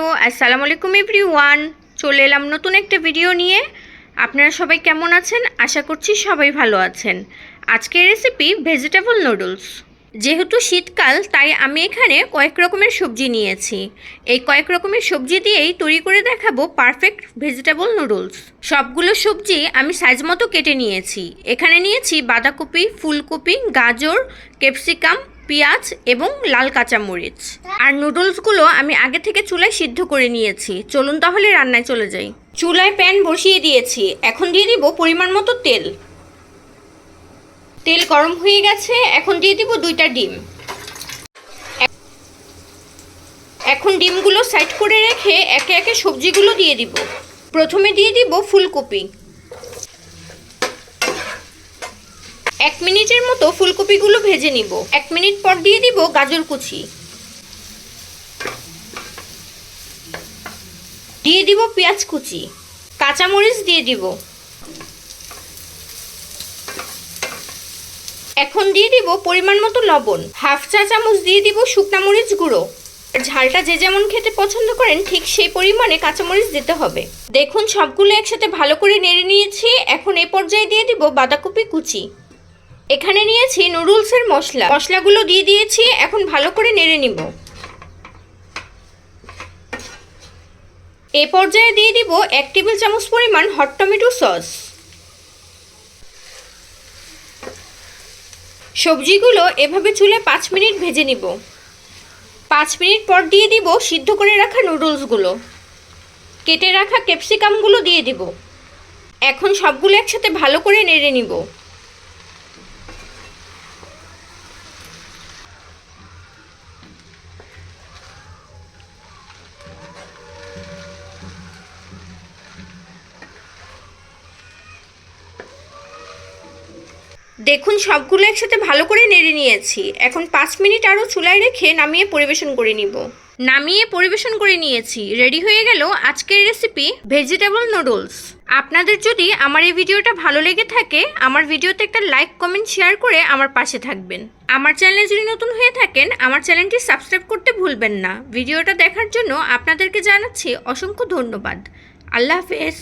Hello আসসালামু আলাইকুম everyone, চলে এলাম নতুন একটা ভিডিও নিয়ে। আপনারা সবাই কেমন আছেন? আশা করছি সবাই ভালো আছেন। আজকের রেসিপি ভেজিটেবল নুডলস। যেহেতু শীতকাল তাই আমি এখানে কয়েক রকমের সবজি নিয়েছি। এই কয়েক রকমের সবজি দিয়েই তৈরি করে দেখাবো পারফেক্ট ভেজিটেবল নুডলস। সবগুলো সবজি আমি সাইজ মতো কেটে নিয়েছি। এখানে নিয়েছি বাঁধাকপি, ফুলকপি, গাজর, ক্যাপসিকাম, পেঁয়াজ এবং লাল কাঁচামরিচ। আর নুডলসগুলো আমি আগে থেকে চুলায় সিদ্ধ করে নিয়েছি। চলুন তাহলে রান্নায় চলে যাই। চুলায় প্যান বসিয়ে দিয়েছি। এখন দিয়ে দিব পরিমাণ মতো তেল। তেল গরম হয়ে গেছে, এখন দিয়ে দিব 2টা ডিম। এখন ডিমগুলো সাইড করে রেখে একে একে সবজিগুলো দিয়ে দিব। প্রথমে দিয়ে দিব ফুলকপি। 1 মিনিটের মতো ফুলকপিগুলো ভেজে নিব। 1 মিনিট পর দিয়ে দিব গাজর কুচি। দিয়ে দিব পেঁয়াজ কুচি। কাঁচামরিচ দিয়ে দিব। এখন দিয়ে দিব পরিমাণ মতো লবণ। 1/2 চা চামচ দিয়ে দিব শুকনা মরিচ গুঁড়ো। ঝালটা যে যেমন খেতে পছন্দ করেন ঠিক সেই পরিমাণে কাঁচামরিচ দিতে হবে। দেখুন সবগুলো একসাথে ভালো করে নেড়ে নিয়েছি। এখন এই পর্যায়ে দিয়ে দিব বাঁধাকপি কুচি। এখানে নিয়েছি নুডলসের মশলাগুলো দিয়ে দিয়েছি। এখন ভালো করে নেড়ে নিব। এই পর্যায়ে দিয়ে দিব 1 টেবিল চামচ পরিমাণ হট টমেটো সস। সবজিগুলো এভাবে চুলে 5 মিনিট ভেজে নিব। 5 মিনিট পর দিয়ে দিব সিদ্ধ করে রাখা নুডলসগুলো। কেটে রাখা ক্যাপসিকামগুলো দিয়ে দিব। এখন সবগুলো একসাথে ভালো করে নেড়ে নিব। দেখুন সবগুলো একসাথে ভালো করে নেড়ে নিয়েছি। এখন 5 মিনিট আরও চুলায় রেখে নামিয়ে পরিবেশন করে নিয়েছি। রেডি হয়ে গেল আজকের রেসিপি ভেজিটেবল নুডলস। আপনাদের যদি আমার এই ভিডিওটা ভালো লেগে থাকে, আমার ভিডিওতে একটা লাইক, কমেন্ট, শেয়ার করে আমার পাশে থাকবেন। আমার চ্যানেলে যদি নতুন হয়ে থাকেন আমার চ্যানেলটি সাবস্ক্রাইব করতে ভুলবেন না। ভিডিওটা দেখার জন্য আপনাদেরকে জানাচ্ছি অসংখ্য ধন্যবাদ। আল্লাহ হাফেজ।